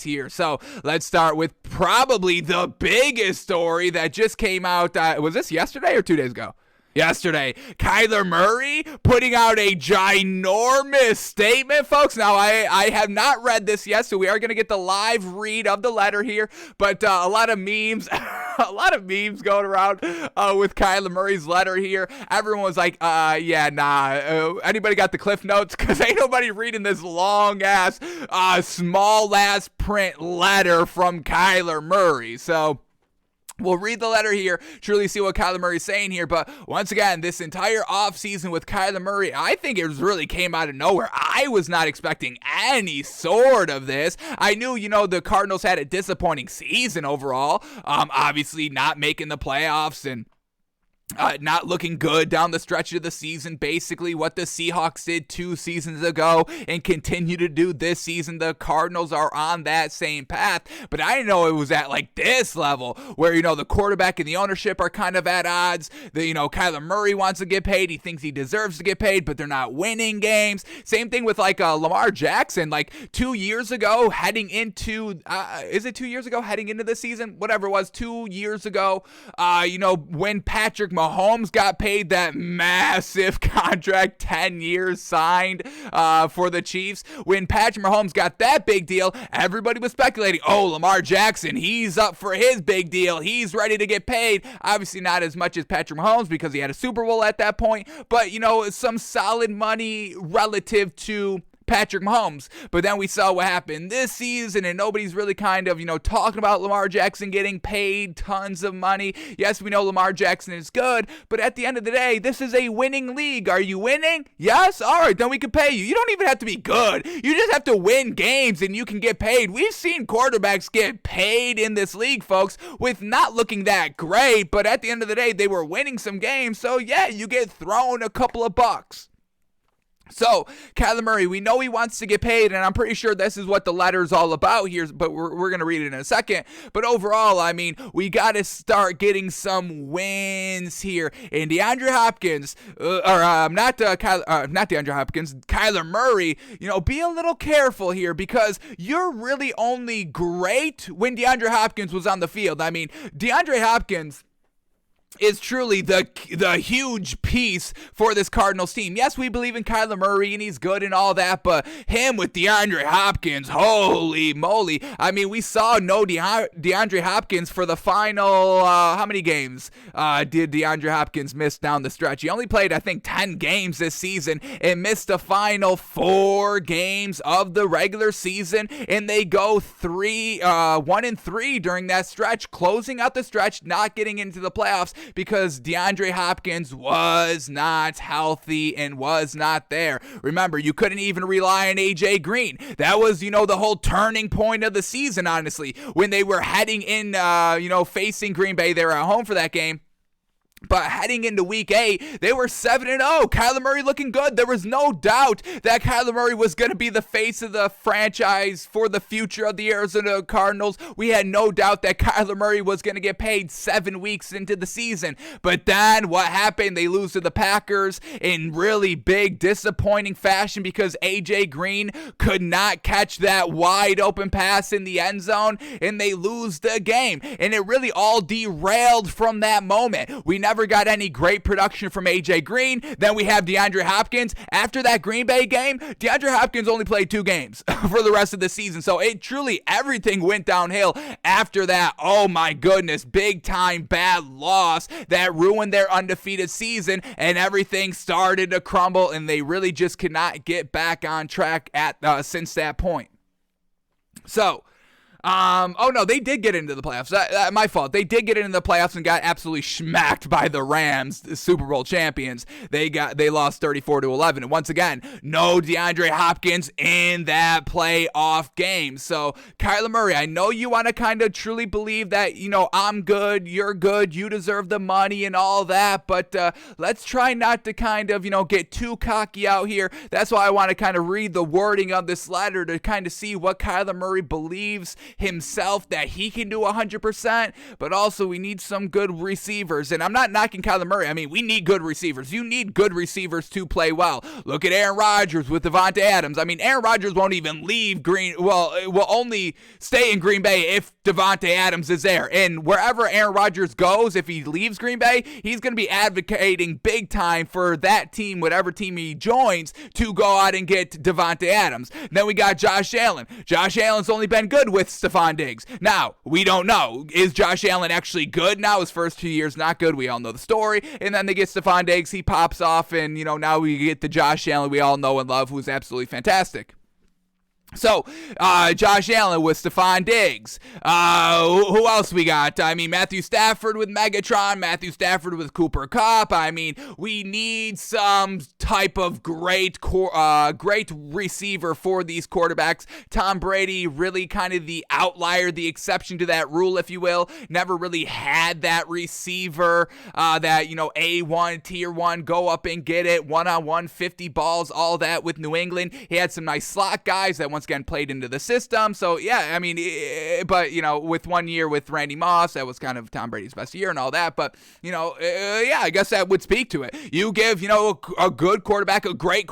here. So let's start with probably the biggest story that just came out. Was this yesterday or 2 days ago? Yesterday, Kyler Murray putting out a ginormous statement, folks. Now, I have not read this yet, so we are going to get the live read of the letter here, but a lot of memes, going around with Kyler Murray's letter here. Everyone was like, anybody got the Cliff Notes? Because ain't nobody reading this long-ass, small-ass print letter from Kyler Murray, so we'll read the letter here, truly see what Kyler Murray's saying here. But once again, this entire offseason with Kyler Murray, I think it really came out of nowhere. I was not expecting any sort of this. I knew, the Cardinals had a disappointing season overall. Obviously not making the playoffs and not looking good down the stretch of the season. Basically what the Seahawks did 2 seasons ago and continue to do this season. The Cardinals are on that same path, but I didn't know it was at like this level where, the quarterback and the ownership are kind of at odds. Kyler Murray wants to get paid. He thinks he deserves to get paid, but they're not winning games. Same thing with Lamar Jackson, 2 years ago heading into, is it 2 years ago heading into the season? Whatever it was, 2 years ago, when Patrick Mahomes got paid that massive contract, 10 years signed for the Chiefs. When Patrick Mahomes got that big deal, everybody was speculating, Lamar Jackson, he's up for his big deal. He's ready to get paid. Obviously not as much as Patrick Mahomes because he had a Super Bowl at that point, but, some solid money relative to Patrick Mahomes. But then we saw what happened this season, and nobody's really kind of, talking about Lamar Jackson getting paid tons of money. Yes, we know Lamar Jackson is good, but at the end of the day, this is a winning league. Are you winning? Yes? All right, then we can pay you. You don't even have to be good. You just have to win games, and you can get paid. We've seen quarterbacks get paid in this league, folks, with not looking that great, but at the end of the day, they were winning some games, so yeah, you get thrown a couple of bucks. So, Kyler Murray, we know he wants to get paid, and I'm pretty sure this is what the letter's all about here, but we're going to read it in a second. But overall, we got to start getting some wins here. And DeAndre Hopkins, Kyler Murray, be a little careful here because you're really only great when DeAndre Hopkins was on the field. DeAndre Hopkins is truly the huge piece for this Cardinals team. Yes, we believe in Kyler Murray and he's good and all that, but him with DeAndre Hopkins, holy moly. We saw no DeAndre Hopkins for the final, how many games did DeAndre Hopkins miss down the stretch? He only played, I think, 10 games this season and missed the final 4 games of the regular season, and they go 1-3 during that stretch, closing out the stretch, not getting into the playoffs, because DeAndre Hopkins was not healthy and was not there. Remember, you couldn't even rely on AJ Green. That was, the whole turning point of the season, honestly, when they were heading in, facing Green Bay. They were at home for that game. But heading into week 8, they were 7-0. Kyler Murray looking good. There was no doubt that Kyler Murray was going to be the face of the franchise for the future of the Arizona Cardinals. We had no doubt that Kyler Murray was going to get paid 7 weeks into the season. But then what happened? They lose to the Packers in really big, disappointing fashion because AJ Green could not catch that wide open pass in the end zone, and they lose the game. And it really all derailed from that moment. We never got any great production from AJ Green. Then we have DeAndre Hopkins. After that Green Bay game, DeAndre Hopkins only played 2 games for the rest of the season. So it truly, everything went downhill after that. Oh my goodness, big time bad loss that ruined their undefeated season, and everything started to crumble, and they really just could not get back on track since that point. So, they did get into the playoffs. My fault. They did get into the playoffs and got absolutely smacked by the Rams, the Super Bowl champions. They lost 34-11. And once again, no DeAndre Hopkins in that playoff game. So, Kyler Murray, I know you want to kind of truly believe that, I'm good, you're good, you deserve the money and all that, but let's try not to kind of, get too cocky out here. That's why I want to kind of read the wording of this letter to kind of see what Kyler Murray believes himself that he can do 100%, but also we need some good receivers. And I'm not knocking Kyler Murray. I mean, we need good receivers. You need good receivers to play well. Look at Aaron Rodgers with Devontae Adams. I mean, Aaron Rodgers won't even leave will only stay in Green Bay if Devontae Adams is there. And wherever Aaron Rodgers goes, if he leaves Green Bay, he's going to be advocating big time for that team, whatever team he joins, to go out and get Devontae Adams. Then we got Josh Allen. Josh Allen's only been good with Stephon Diggs. Now, we don't know. Is Josh Allen actually good now? His first 2 years, not good. We all know the story. And then they get Stephon Diggs. He pops off, and, now we get the Josh Allen we all know and love, who's absolutely fantastic. So, Josh Allen with Stephon Diggs. Who else we got? I mean, Matthew Stafford with Megatron. Matthew Stafford with Cooper Kupp. I mean, we need some type of great receiver for these quarterbacks. Tom Brady, really kind of the outlier, the exception to that rule, if you will. Never really had that receiver that, A1, tier 1, go up and get it, one-on-one, 50 balls, all that with New England. He had some nice slot guys that once again played into the system. So yeah, I mean, but with 1 year with Randy Moss, that was kind of Tom Brady's best year and all that. But yeah, I guess that would speak to it. You give a good quarterback, a great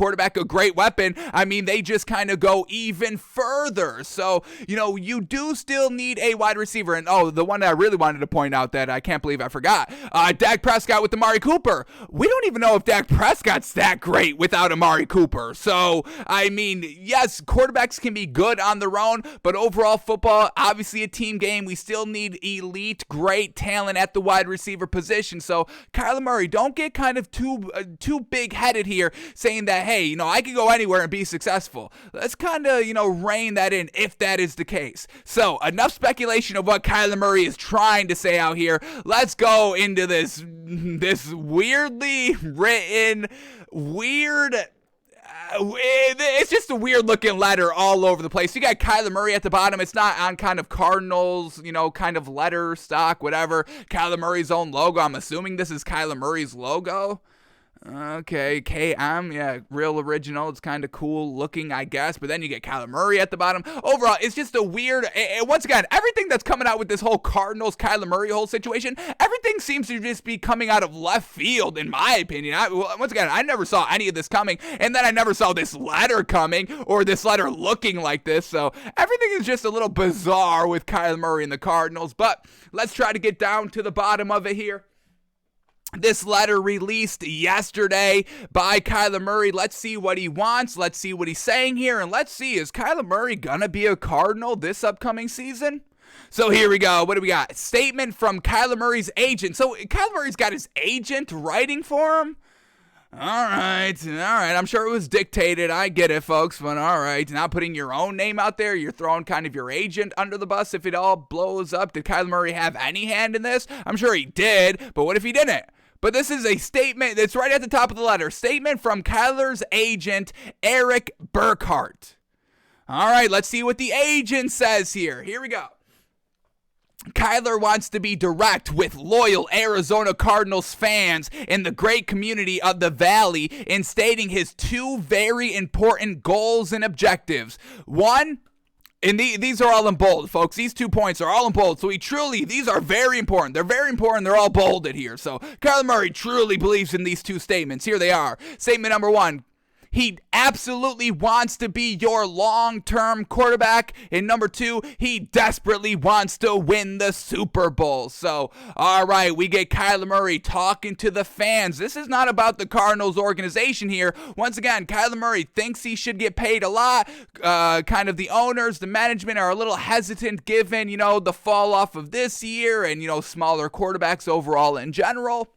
weapon. I mean, they just kind of go even further. So you do still need a wide receiver. And the one that I really wanted to point out that I can't believe I forgot, Dak Prescott with Amari Cooper. We don't even know if Dak Prescott's that great without Amari Cooper. So I mean, yes, quarterbacks can be good on their own, but overall football, obviously a team game. We still need elite, great talent at the wide receiver position. So Kyler Murray, don't get kind of too big-headed here, saying that, hey, I could go anywhere and be successful. Let's kind of, rein that in if that is the case. So enough speculation of what Kyler Murray is trying to say out here. Let's go into this weirdly written, it's just a weird looking letter all over the place. You got Kyler Murray at the bottom. It's not on kind of Cardinals, kind of letter stock, whatever. Kyler Murray's own logo. I'm assuming this is Kyler Murray's logo. Okay, KM, yeah, real original. It's kind of cool looking, I guess. But then you get Kyler Murray at the bottom. Overall, it's just a weird, once again, everything that's coming out with this whole Cardinals, Kyler Murray whole situation, everything seems to just be coming out of left field, in my opinion. Once again, I never saw any of this coming. And then I never saw this letter coming or this letter looking like this. So everything is just a little bizarre with Kyler Murray and the Cardinals. But let's try to get down to the bottom of it here. This letter released yesterday by Kyler Murray. Let's see what he wants. Let's see what he's saying here. And let's see, is Kyler Murray going to be a Cardinal this upcoming season? So here we go. What do we got? Statement from Kyler Murray's agent. So Kyler Murray's got his agent writing for him? All right. I'm sure it was dictated. I get it, folks. But all right. Not putting your own name out there. You're throwing kind of your agent under the bus if it all blows up. Did Kyler Murray have any hand in this? I'm sure he did. But what if he didn't? But this is a statement that's right at the top of the letter. Statement from Kyler's agent, Eric Burkhart. All right, let's see what the agent says here. Here we go. Kyler wants to be direct with loyal Arizona Cardinals fans in the great community of the Valley in stating his two very important goals and objectives. One, and these are all in bold, folks. These 2 points are all in bold. So these are very important. They're very important. They're all bolded here. So Kyler Murray truly believes in these two statements. Here they are. Statement number 1. He absolutely wants to be your long-term quarterback. And number 2, he desperately wants to win the Super Bowl. So, all right, we get Kyler Murray talking to the fans. This is not about the Cardinals organization here. Once again, Kyler Murray thinks he should get paid a lot. Kind of the owners, the management are a little hesitant given, the fall off of this year and, smaller quarterbacks overall in general.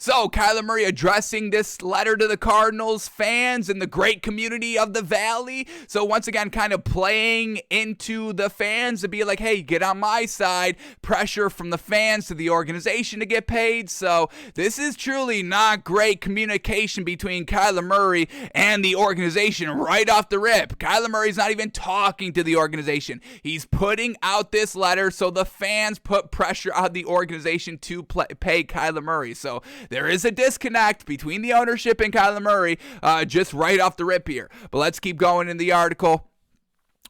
So, Kyler Murray addressing this letter to the Cardinals fans in the great community of the Valley. So, once again, kind of playing into the fans to be like, hey, get on my side. Pressure from the fans to the organization to get paid. So, this is truly not great communication between Kyler Murray and the organization right off the rip. Kyler Murray's not even talking to the organization. He's putting out this letter so the fans put pressure on the organization to pay Kyler Murray. So, there is a disconnect between the ownership and Kyler Murray just right off the rip here. But let's keep going in the article.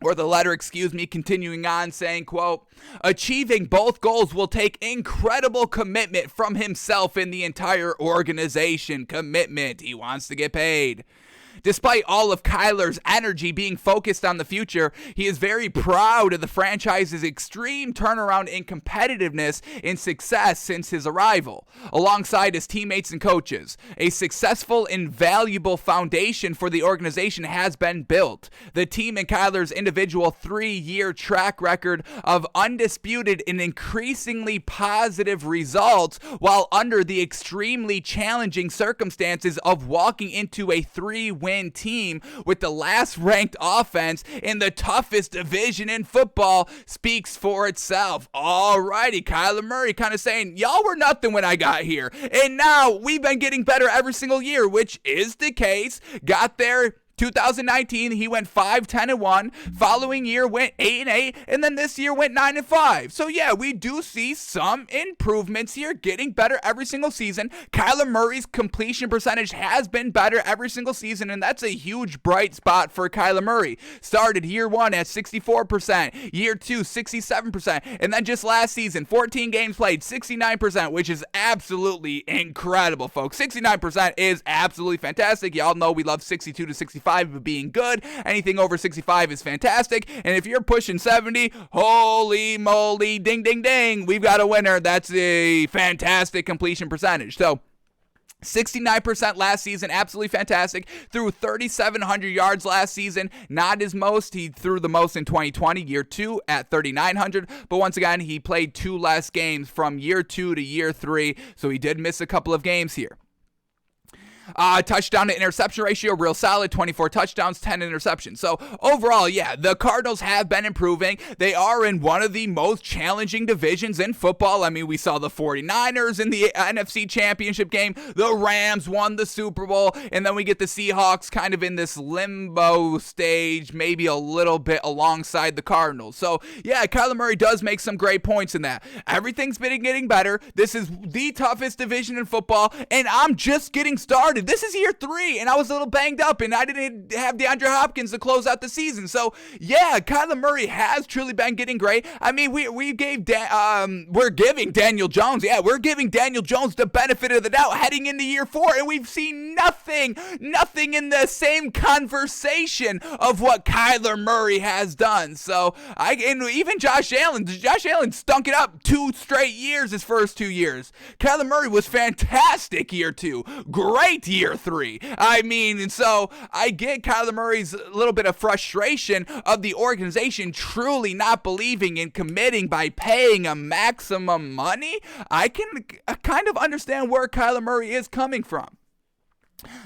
or the letter, continuing on saying, quote, achieving both goals will take incredible commitment from himself and the entire organization. Commitment. He wants to get paid. Despite all of Kyler's energy being focused on the future, he is very proud of the franchise's extreme turnaround in competitiveness and success since his arrival. Alongside his teammates and coaches, a successful and valuable foundation for the organization has been built. The team and Kyler's individual 3-year track record of undisputed and increasingly positive results, while under the extremely challenging circumstances of walking into a 3-win team with the last ranked offense in the toughest division in football, speaks for itself. Alrighty, Kyler Murray kind of saying, y'all were nothing when I got here, and now we've been getting better every single year, which is the case. Got there 2019, he went 5-10-1. Following year went 8-8, and then this year went 9-5. So yeah, we do see some improvements here, getting better every single season. Kyler Murray's completion percentage has been better every single season, and that's a huge bright spot for Kyler Murray. Started year 1 at 64%, year 2 67%, and then just last season, 14 games played, 69%, which is absolutely incredible, folks. 69% is absolutely fantastic. Y'all know we love 62 to 65 being good. Anything over 65 is fantastic. And if you're pushing 70, holy moly, ding, ding, ding, we've got a winner. That's a fantastic completion percentage. So 69% last season, absolutely fantastic. Threw 3,700 yards last season, not his most. He threw the most in 2020, year 2 at 3,900. But once again, he played 2 less games from year 2 to year 3, so he did miss a couple of games here. Touchdown to interception ratio, real solid, 24 touchdowns, 10 interceptions. So overall, yeah, the Cardinals have been improving. They are in one of the most challenging divisions in football. I mean, we saw the 49ers in the NFC Championship game. The Rams won the Super Bowl. And then we get the Seahawks kind of in this limbo stage, maybe a little bit alongside the Cardinals. So yeah, Kyler Murray does make some great points in that. Everything's been getting better. This is the toughest division in football, and I'm just getting started. This is year 3, and I was a little banged up, and I didn't have DeAndre Hopkins to close out the season. So yeah, Kyler Murray has truly been getting great. I mean, we're giving Daniel Jones, we're giving Daniel Jones the benefit of the doubt heading into year 4, and we've seen nothing in the same conversation of what Kyler Murray has done. So and even Josh Allen stunk it up 2 straight years his first 2 years. Kyler Murray was fantastic year 2, great year 3. I mean, and so I get Kyler Murray's little bit of frustration of the organization truly not believing and committing by paying a maximum money. I can kind of understand where Kyler Murray is coming from.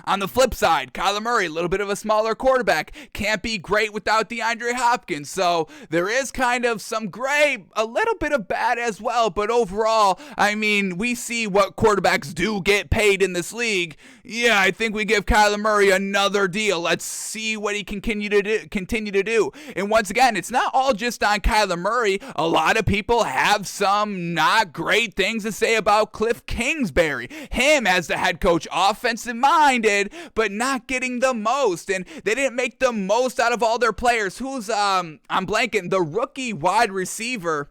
On the flip side, Kyler Murray, a little bit of a smaller quarterback, can't be great without DeAndre Hopkins. So there is kind of some great, a little bit of bad as well. But overall, I mean, we see what quarterbacks do get paid in this league. Yeah, I think we give Kyler Murray another deal. Let's see what he can continue to do. And once again, it's not all just on Kyler Murray. A lot of people have some not great things to say about Cliff Kingsbury. Him as the head coach, offensive minded, but not getting the most. And they didn't make the most out of all their players. Who's, I'm blanking, the rookie wide receiver.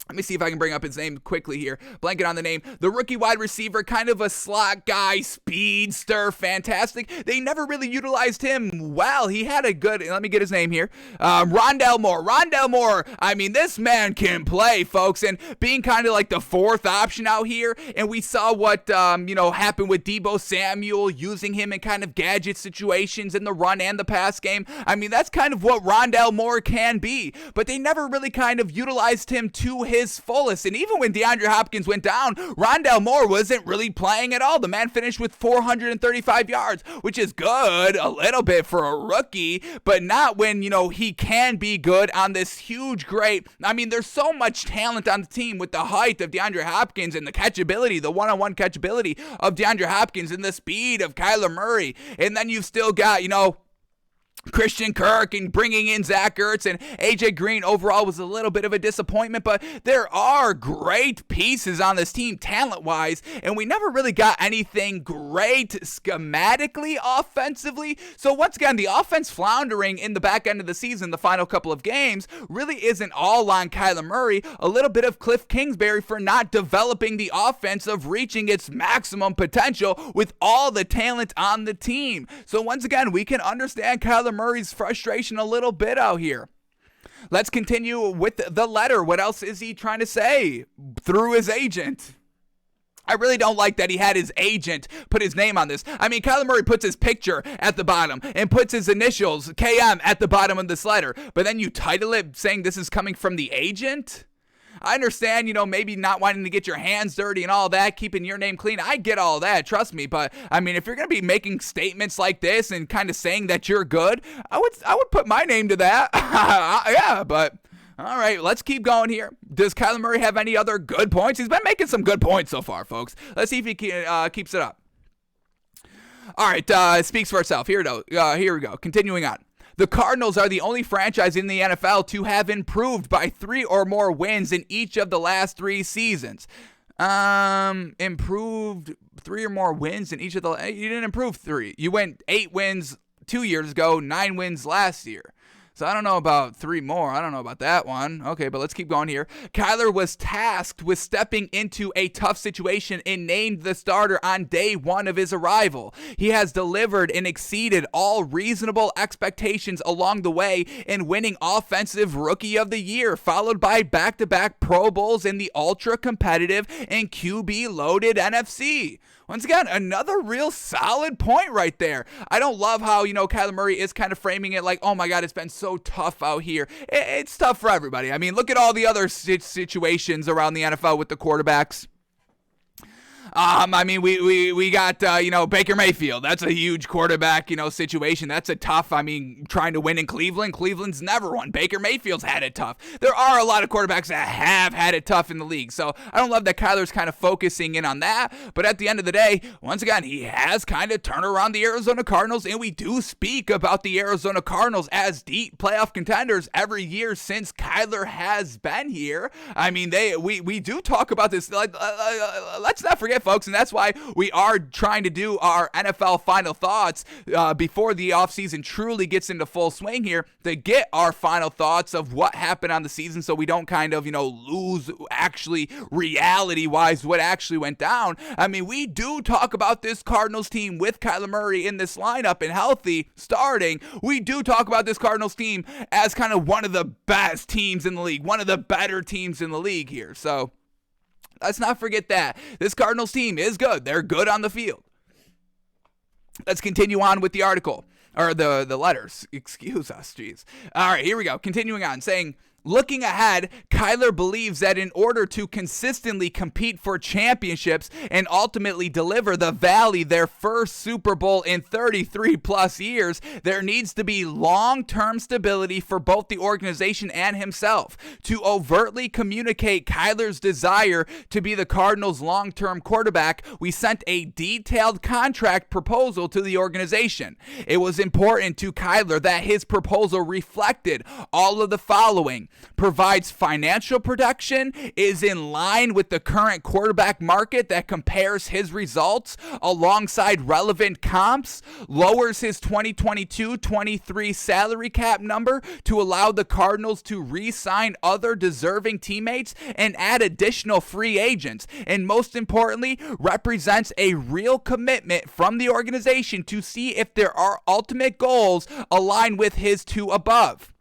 Let me see if I can bring up his name quickly here. Blanket on the name. The rookie wide receiver, kind of a slot guy, speedster, fantastic. They never really utilized him well. He had a good, let me get his name here. Rondell Moore. Rondell Moore, I mean, this man can play, folks. And being kind of like the 4th option out here. And we saw what, happened with Deebo Samuel, using him in kind of gadget situations in the run and the pass game. I mean, that's kind of what Rondell Moore can be. But they never really kind of utilized him to his fullest. And even when DeAndre Hopkins went down, Rondell Moore wasn't really playing at all. The man finished with 435 yards, which is good a little bit for a rookie, but not when, he can be good on this huge, great. I mean, there's so much talent on the team with the height of DeAndre Hopkins and the catchability, the one-on-one catchability of DeAndre Hopkins and the speed of Kyler Murray. And then you've still got, Christian Kirk and bringing in Zach Ertz and AJ Green overall was a little bit of a disappointment, but there are great pieces on this team talent-wise, and we never really got anything great schematically offensively. So once again, the offense floundering in the back end of the season, the final couple of games, really isn't all on Kyler Murray. A little bit of Cliff Kingsbury for not developing the offense of reaching its maximum potential with all the talent on the team. So once again, we can understand Kyler Murray's frustration a little bit out here. Let's continue with the letter. What else is he trying to say through his agent? I really don't like that he had his agent put his name on this. I mean, Kyler Murray puts his picture at the bottom and puts his initials, KM, at the bottom of this letter. But then you title it saying this is coming from the agent? I understand, maybe not wanting to get your hands dirty and all that, keeping your name clean. I get all that, trust me. But, I mean, if you're going to be making statements like this and kind of saying that you're good, I would put my name to that. Yeah, but, all right, let's keep going here. Does Kyler Murray have any other good points? He's been making some good points so far, folks. Let's see if he keeps it up. All right, it speaks for itself. Here we go. Continuing on. The Cardinals are the only franchise in the NFL to have improved by 3 or more wins in each of the last 3 seasons. Improved 3 or more wins in each of the... You didn't improve 3. You went 8 wins 2 years ago, 9 wins last year. So I don't know about 3 more. I don't know about that one. Okay, but let's keep going here. Kyler was tasked with stepping into a tough situation and named the starter on day 1 of his arrival. He has delivered and exceeded all reasonable expectations along the way in winning Offensive Rookie of the Year, followed by back-to-back Pro Bowls in the ultra-competitive and QB-loaded NFC. Once again, another real solid point right there. I don't love how, Kyler Murray is kind of framing it like, oh my God, it's been so tough out here. It's tough for everybody. I mean, look at all the other situations around the NFL with the quarterbacks. I mean, we got, Baker Mayfield. That's a huge quarterback, situation. That's a tough, trying to win in Cleveland. Cleveland's never won. Baker Mayfield's had it tough. There are a lot of quarterbacks that have had it tough in the league. So I don't love that Kyler's kind of focusing in on that. But at the end of the day, once again, he has kind of turned around the Arizona Cardinals. And we do speak about the Arizona Cardinals as deep playoff contenders every year since Kyler has been here. I mean, we do talk about this. Let's not forget, folks, and that's why we are trying to do our NFL final thoughts before the offseason truly gets into full swing here, to get our final thoughts of what happened on the season so we don't kind of, lose actually reality-wise what actually went down. I mean, we do talk about this Cardinals team with Kyler Murray in this lineup and healthy starting. We do talk about this Cardinals team as kind of one of the best teams in the league, one of the better teams in the league here. So let's not forget that. This Cardinals team is good. They're good on the field. Let's continue on with the article, or the letters. Excuse us, jeez. All right, here we go. Continuing on, saying, looking ahead, Kyler believes that in order to consistently compete for championships and ultimately deliver the Valley their first Super Bowl in 33 plus years, there needs to be long-term stability for both the organization and himself. To overtly communicate Kyler's desire to be the Cardinals' long-term quarterback, we sent a detailed contract proposal to the organization. It was important to Kyler that his proposal reflected all of the following: provides financial protection, is in line with the current quarterback market that compares his results alongside relevant comps, lowers his 2022-23 salary cap number to allow the Cardinals to re-sign other deserving teammates and add additional free agents, and most importantly, represents a real commitment from the organization to see if there are ultimate goals aligned with his 2 above.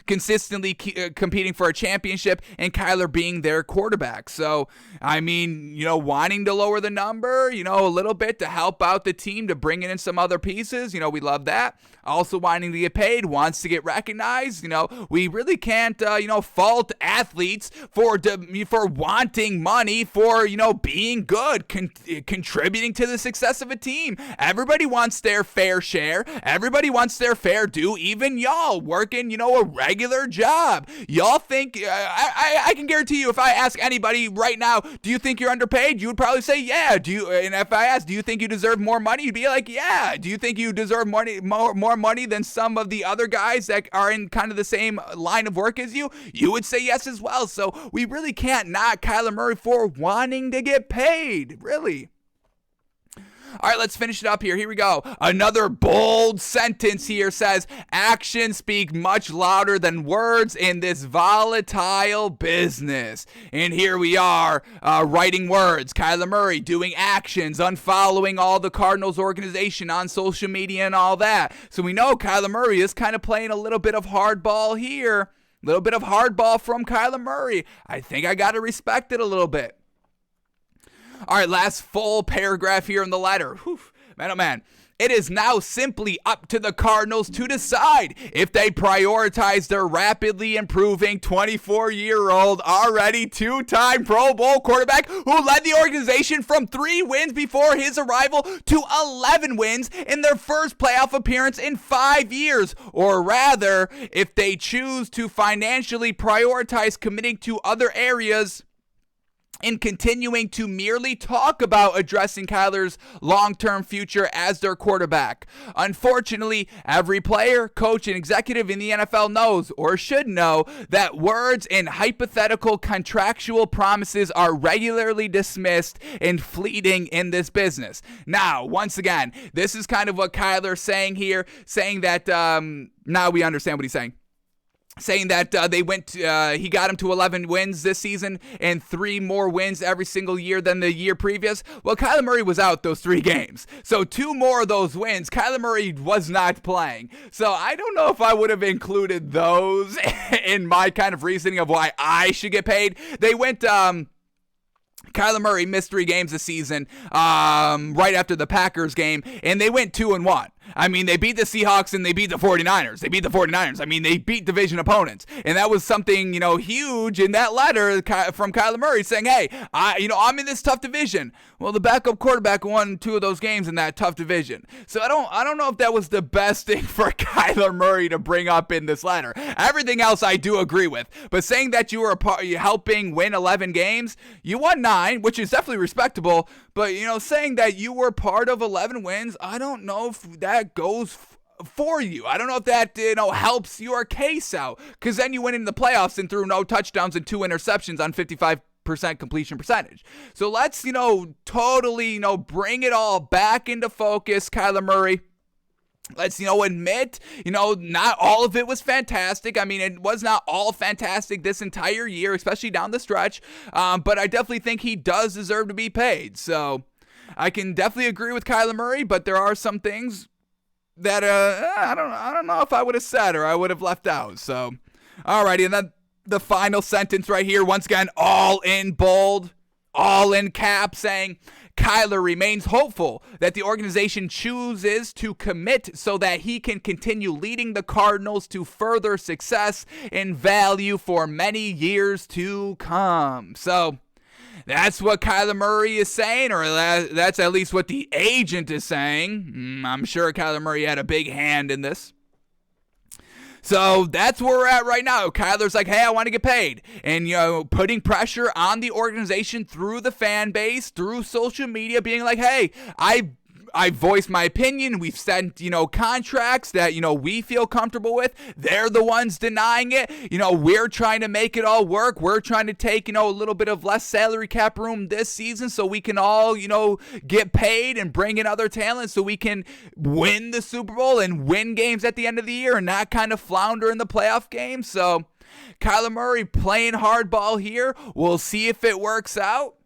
Consistently competing for a championship and Kyler being their quarterback. So, wanting to lower the number, a little bit to help out the team, to bring in some other pieces, we love that. Also wanting to get paid, wants to get recognized. We really can't, fault athletes for wanting money, for, being good, contributing to the success of a team. Everybody wants their fair share. Everybody wants their fair due, even y'all working, a regular job. Y'all think, I can guarantee you, if I ask anybody right now, do you think you're underpaid? You would probably say, yeah. And if I ask, do you think you deserve more money? You'd be like, yeah. Do you think you deserve more money than some of the other guys that are in kind of the same line of work as you? You would say yes as well. So we really can't knock Kyler Murray for wanting to get paid, really. All right, let's finish it up here. Here we go. Another bold sentence here says, actions speak much louder than words in this volatile business. And here we are, writing words. Kyler Murray doing actions, unfollowing all the Cardinals organization on social media and all that. So we know Kyler Murray is kind of playing a little bit of hardball here. A little bit of hardball from Kyler Murray. I think I got to respect it a little bit. All right, last full paragraph here in the letter. Whew, man, oh man. It is now simply up to the Cardinals to decide if they prioritize their rapidly improving 24-year-old, already two-time Pro Bowl quarterback who led the organization from 3 wins before his arrival to 11 wins in their first playoff appearance in 5 years. Or rather, if they choose to financially prioritize committing to other areas in continuing to merely talk about addressing Kyler's long-term future as their quarterback. Unfortunately, every player, coach, and executive in the NFL knows, or should know, that words and hypothetical contractual promises are regularly dismissed and fleeting in this business. Now, once again, this is kind of what Kyler's saying here, saying that, now we understand what he's saying. Saying that he got him to 11 wins this season and 3 more wins every single year than the year previous. Well, Kyler Murray was out those 3 games. So 2 more of those wins, Kyler Murray was not playing. So I don't know if I would have included those in my kind of reasoning of why I should get paid. They went, Kyler Murray missed 3 games this season right after the Packers game, and they went 2-1. I mean, they beat the Seahawks and they beat the 49ers. I mean, they beat division opponents. And that was something, huge in that letter from Kyler Murray saying, hey, I'm in this tough division. Well, the backup quarterback won 2 of those games in that tough division. So I don't know if that was the best thing for Kyler Murray to bring up in this letter. Everything else I do agree with. But saying that you were helping win 11 games, you won 9, which is definitely respectable. But, saying that you were part of 11 wins, I don't know if that goes for you. I don't know if that, helps your case out. Because then you went into the playoffs and threw no touchdowns and 2 interceptions on 55% completion percentage. So let's, totally, bring it all back into focus, Kyler Murray. Let's, admit, not all of it was fantastic. I mean, it was not all fantastic this entire year, especially down the stretch. But I definitely think he does deserve to be paid. So I can definitely agree with Kyler Murray, but there are some things that I don't know if I would have said or I would have left out. So, alrighty, and then the final sentence right here, once again, all in bold, all in cap, saying, Kyler remains hopeful that the organization chooses to commit so that he can continue leading the Cardinals to further success and value for many years to come. So that's what Kyler Murray is saying, or that's at least what the agent is saying. I'm sure Kyler Murray had a big hand in this. So that's where we're at right now. Kyler's like, hey, I want to get paid. And, putting pressure on the organization through the fan base, through social media, being like, hey, I voiced my opinion. We've sent, contracts that, we feel comfortable with. They're the ones denying it. We're trying to make it all work. We're trying to take, a little bit of less salary cap room this season so we can all, get paid and bring in other talent so we can win the Super Bowl and win games at the end of the year and not kind of flounder in the playoff game. So Kyler Murray playing hardball here. We'll see if it works out.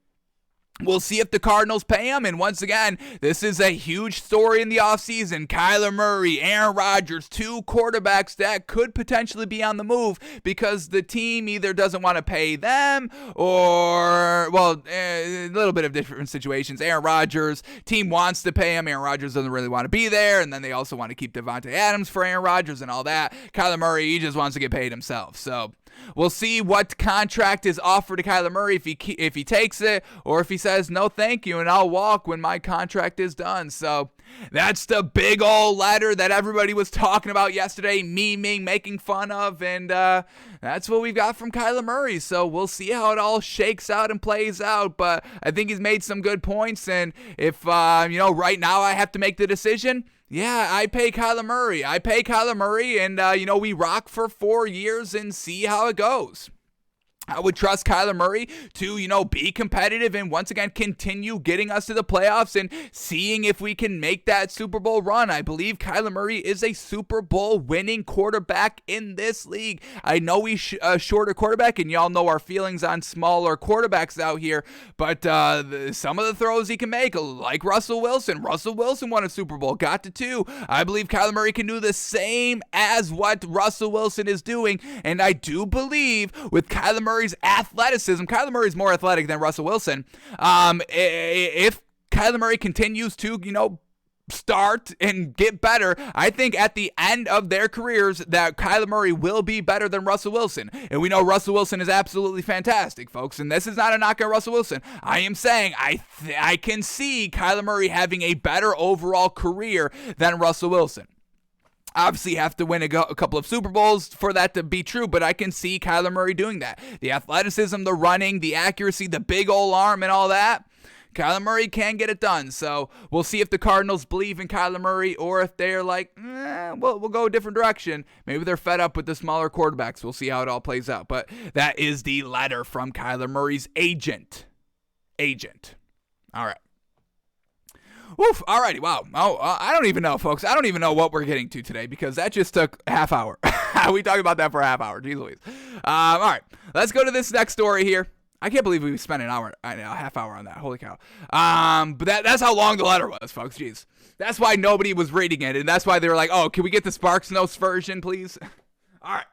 We'll see if the Cardinals pay him. And once again, this is a huge story in the offseason. Kyler Murray, Aaron Rodgers, 2 quarterbacks that could potentially be on the move because the team either doesn't want to pay them or, a little bit of different situations. Aaron Rodgers, team wants to pay him. Aaron Rodgers doesn't really want to be there. And then they also want to keep Devontae Adams for Aaron Rodgers and all that. Kyler Murray, he just wants to get paid himself. So We'll see what contract is offered to Kyler Murray, if he takes it, or if he says no thank you and I'll walk when my contract is done. So that's the big old letter that everybody was talking about yesterday, memeing, making fun of, and that's what we've got from Kyler Murray. So we'll see how it all shakes out and plays out, but I think he's made some good points, and if, right now I have to make the decision, yeah, I pay Kyler Murray, and, we rock for 4 years and see how it goes. I would trust Kyler Murray to, be competitive and once again continue getting us to the playoffs and seeing if we can make that Super Bowl run. I believe Kyler Murray is a Super Bowl winning quarterback in this league. I know he's a shorter quarterback, and y'all know our feelings on smaller quarterbacks out here, but some of the throws he can make, like Russell Wilson. Russell Wilson won a Super Bowl, got to 2. I believe Kyler Murray can do the same as what Russell Wilson is doing, and I do believe with Kyler Murray's athleticism, Kyler Murray's more athletic than Russell Wilson. If Kyler Murray continues to, start and get better, I think at the end of their careers that Kyler Murray will be better than Russell Wilson. And we know Russell Wilson is absolutely fantastic, folks. And this is not a knock on Russell Wilson. I am saying I can see Kyler Murray having a better overall career than Russell Wilson. Obviously, have to win a couple of Super Bowls for that to be true, but I can see Kyler Murray doing that. The athleticism, the running, the accuracy, the big old arm, and all that, Kyler Murray can get it done. So we'll see if the Cardinals believe in Kyler Murray, or if they're like, we'll go a different direction. Maybe they're fed up with the smaller quarterbacks. We'll see how it all plays out. But that is the letter from Kyler Murray's agent. All right. Oof, alrighty, wow. I don't even know, folks. I don't even know what we're getting to today, because that just took a half hour. We talked about that for a half hour. Jeez Louise. All right, let's go to this next story here. I can't believe we spent a half hour on that. Holy cow. But that's how long the letter was, folks. Jeez. That's why nobody was reading it, and that's why they were like, oh, can we get the Sparks Notes version, please? All right.